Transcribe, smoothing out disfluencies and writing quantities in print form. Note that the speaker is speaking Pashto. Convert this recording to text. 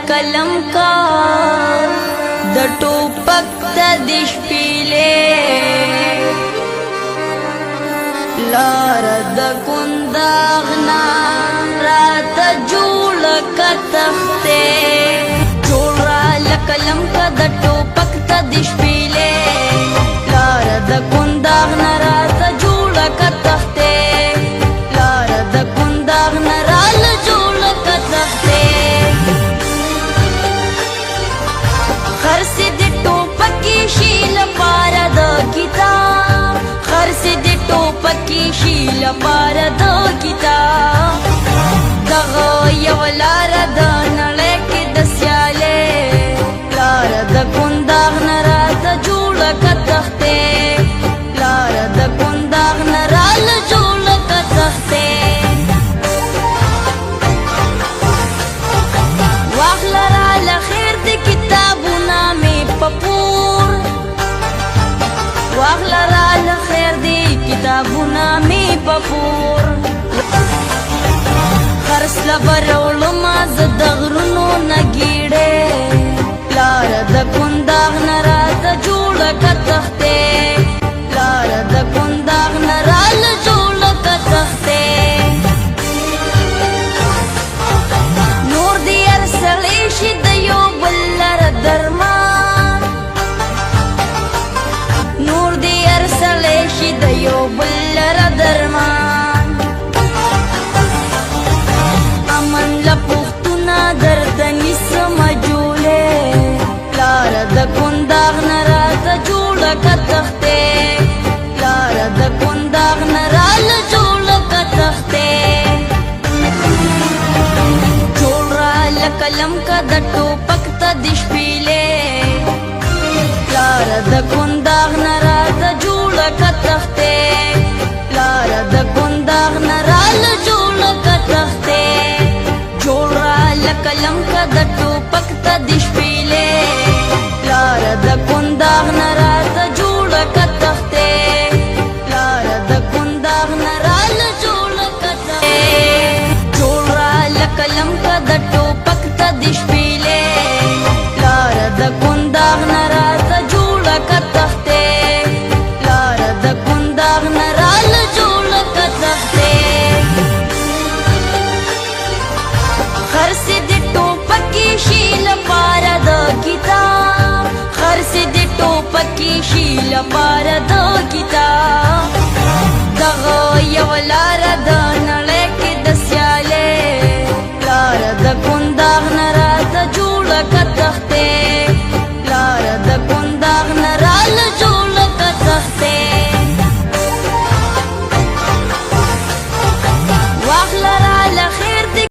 قلم کا د ټوپک د شپېلې لار د کنداغنا راته جوړه که تختې جوړه قلم کا د ټوپک د شپېلې لار د کنداغنا راته جوړه که تختې لار د کنداغنا راله جوړه که تختې خرڅ د ټوپکې شي لپاره د کتاب خرڅ د ټوپکې شي لپاره د کتاب دغه یو لاره د نړۍ کې د سیالۍ لاره د کنداغ نه راته جوړه که تختې لاره د کنداغ نه راله جوړه که تختې واخله راله خیر د کتابونه مې په پور واخله راله خیر د کتابونه مې په پور خرڅله به راوړمه زه د غرونو نه ګېډې لاره د کنداغ نه راته جوړه که تختې لاره د کنداغ نه راله جوړه که تختې نور دې هر سړی شي د یو بل لره درمان نور دې هر سړی شي د یو بل لره درمان امن له پوښتونه درته نیسمه جولې لاره د کنداغ نه راته جوړه که تختې لاره د کنداغ نه راله جوړه که تختې جوړ راله قلم که د ټوپک ته د شپېلې لاره د کنداغ نه راته جوړه که تختې لاره د کنداغ نه راله جوړه که تختې جوړ راله قلم که د ټوپک ته د شپېلې لاره د کنداغ نه راته جوړه که تختې لاره د کنداغ نه راله جوړه که تختې جوړ راله قلم که د ټوپک ته د شپېلې لاره د کنداغ نه راته جوړه که تختې لاره د کنداغ نه راله جوړه که تختې خرڅ د ټوپکې شي لپاره د کتاب خرڅ د ټوپکې شي لپاره د کتاب